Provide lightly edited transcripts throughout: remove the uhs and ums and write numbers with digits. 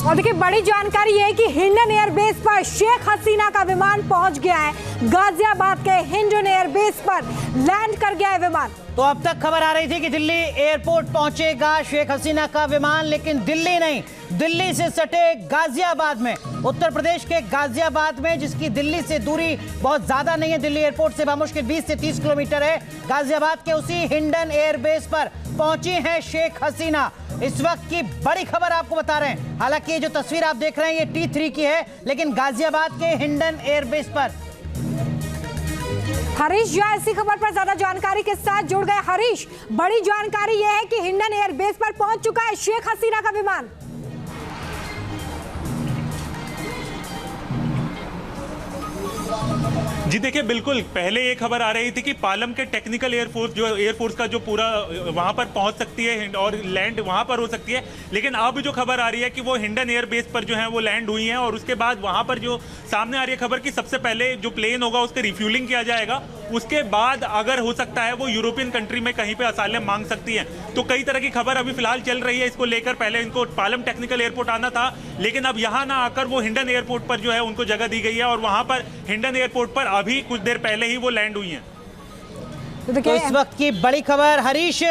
और देखिए बड़ी जानकारी ये है कि हिंडन एयरबेस पर शेख हसीना का विमान पहुंच गया है। गाजियाबाद के हिंडन एयरबेस पर लैंड कर गया है विमान। तो अब तक खबर आ रही थी कि दिल्ली एयरपोर्ट पहुंचेगा शेख हसीना का विमान, लेकिन दिल्ली नहीं, दिल्ली से सटे गाजियाबाद में, उत्तर प्रदेश के गाजियाबाद में, जिसकी दिल्ली से दूरी बहुत ज्यादा नहीं है, दिल्ली एयरपोर्ट से बामुश्किल 20 से 30 किलोमीटर है। गाजियाबाद के उसी हिंडन एयरबेस पर पहुंची है शेख हसीना। इस वक्त की बड़ी खबर आपको बता रहे हैं। हालांकि ये जो तस्वीर आप देख रहे हैं ये T3 की है, लेकिन गाजियाबाद के हिंडन एयरबेस पर। हरीश जो ऐसी खबर पर ज्यादा जानकारी के साथ जुड़ गए। हरीश, बड़ी जानकारी यह है कि हिंडन एयरबेस पर पहुंच चुका है शेख हसीना का विमान। जी देखिए, बिल्कुल पहले ये खबर आ रही थी कि पालम के टेक्निकल एयरफोर्स का जो पूरा वहां पर पहुंच सकती है और लैंड वहां पर हो सकती है, लेकिन अब जो खबर आ रही है कि वो हिंडन एयरबेस पर जो है वो लैंड हुई है। और उसके बाद वहां पर जो सामने आ रही है खबर कि सबसे पहले जो प्लेन होगा उसके रिफ्यूलिंग किया जाएगा, उसके बाद अगर हो सकता है वो यूरोपियन कंट्री में कहीं पे असाइलम मांग सकती है। तो कई तरह की खबर अभी फिलहाल चल रही है इसको लेकर। पहले इनको पालम टेक्निकल एयरपोर्ट आना था, लेकिन अब यहाँ ना आकर वो हिंडन एयरपोर्ट पर जो है उनको जगह दी गई है और वहां पर हिंडन एयरपोर्ट पर अभी कुछ देर पहले ही वो लैंड हुई हैं। तो इस वक्त की बड़ी खबर, हरीश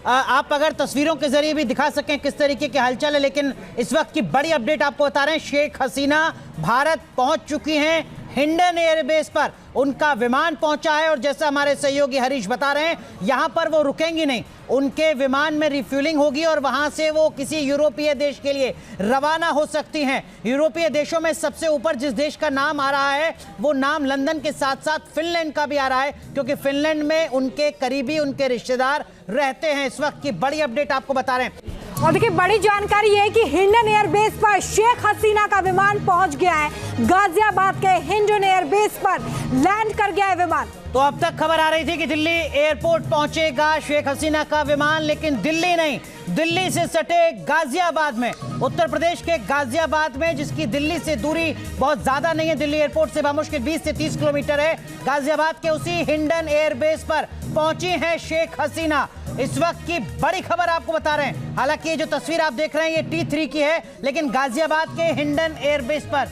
आप अगर तस्वीरों के जरिए भी दिखा सकें किस तरीके के हलचल है, लेकिन इस वक्त की बड़ी अपडेट आपको बता रहे हैं। शेख हसीना भारत पहुंच चुकी हैं हिंडन एयरबेस पर, उनका विमान पहुंचा है और जैसा हमारे सहयोगी हरीश बता रहे हैं यहां पर वो रुकेंगी नहीं, उनके विमान में रिफ्यूलिंग होगी और वहां से वो किसी यूरोपीय देश के लिए रवाना हो सकती हैं। यूरोपीय देशों में सबसे ऊपर जिस देश का नाम आ रहा है वो नाम लंदन के साथ साथ फिनलैंड का भी आ रहा है, क्योंकि फिनलैंड में उनके करीबी, उनके रिश्तेदार रहते हैं। इस वक्त की बड़ी अपडेट आपको बता रहे हैं। और देखिए बड़ी जानकारी ये है कि हिंडन एयरबेस पर शेख हसीना का विमान पहुंच गया है। गाजियाबाद के हिंडन एयरबेस पर लैंड कर गया है विमान। तो अब तक खबर आ रही थी कि दिल्ली एयरपोर्ट पहुंचेगा शेख हसीना का विमान, लेकिन दिल्ली नहीं, दिल्ली से सटे गाजियाबाद में, उत्तर प्रदेश के गाजियाबाद में, जिसकी दिल्ली से दूरी बहुत ज्यादा नहीं है, दिल्ली एयरपोर्ट से बामुश्किल 20 से 30 किलोमीटर है। गाजियाबाद के उसी हिंडन एयरबेस पर पहुंची है शेख हसीना। इस वक्त की बड़ी खबर आपको बता रहे हैं। हालांकि ये जो तस्वीर आप देख रहे हैं ये T3 की है, लेकिन गाजियाबाद के हिंडन एयरबेस पर।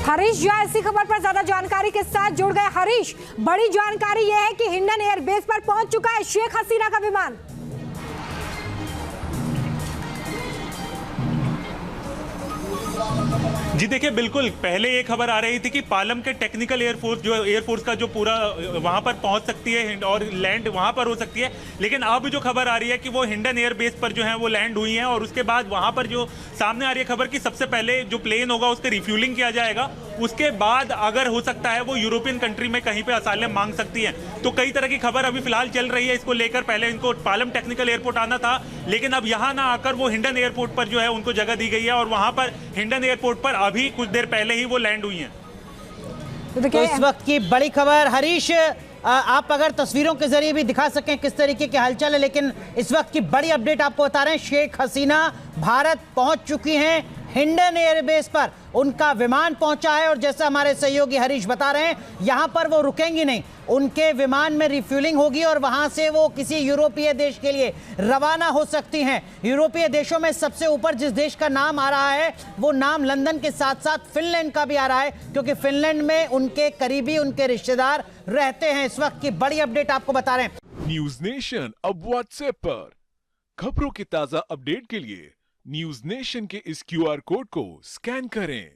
हरीश जो ऐसी खबर पर ज्यादा जानकारी के साथ जुड़ गए। हरीश, बड़ी जानकारी यह है कि हिंडन एयरबेस पर पहुंच चुका है शेख हसीना का विमान। जी देखिए, बिल्कुल पहले ये खबर आ रही थी कि पालम के टेक्निकल एयरफोर्स का जो पूरा वहां पर पहुंच सकती है और लैंड वहां पर हो सकती है, लेकिन अब जो खबर आ रही है कि वो हिंडन एयरबेस पर जो है वो लैंड हुई हैं। और उसके बाद वहां पर जो सामने आ रही है खबर कि सबसे पहले जो प्लेन होगा उसके रिफ्यूलिंग किया जाएगा, उसके बाद अगर हो सकता है वो यूरोपियन कंट्री में कहीं पे असाइलम मांग सकती है। तो कई तरह की खबर अभी फिलहाल चल रही है इसको लेकर। पहले इनको पालम टेक्निकल एयरपोर्ट आना था, लेकिन अब यहाँ ना आकर वो हिंडन एयरपोर्ट पर जो है उनको जगह दी गई है और वहां पर हिंडन एयरपोर्ट पर अभी कुछ देर पहले ही वो लैंड हुई हैं। तो इस वक्त की बड़ी खबर, हरीश आप अगर तस्वीरों के जरिए भी दिखा सकें किस तरीके के हलचल है, लेकिन इस वक्त की बड़ी अपडेट आपको बता रहे हैं। शेख हसीना भारत पहुंच चुकी हैं हिंडन एयरबेस पर, उनका विमान पहुंचा है और जैसा हमारे सहयोगी हरीश बता रहे हैं यहां पर वो रुकेंगी नहीं, उनके विमान में रिफ्यूलिंग होगी और वहां से वो किसी यूरोपीय देश के लिए रवाना हो सकती हैं। यूरोपीय देशों में सबसे ऊपर जिस देश का नाम आ रहा है वो नाम लंदन के साथ साथ फिनलैंड का भी आ रहा है, क्योंकि फिनलैंड में उनके करीबी, उनके रिश्तेदार रहते हैं। इस वक्त की बड़ी अपडेट आपको बता रहे हैं। न्यूज नेशन अब व्हाट्सएप पर खबरों की ताजा अपडेट के लिए न्यूज नेशन के इस QR कोड को स्कैन करें।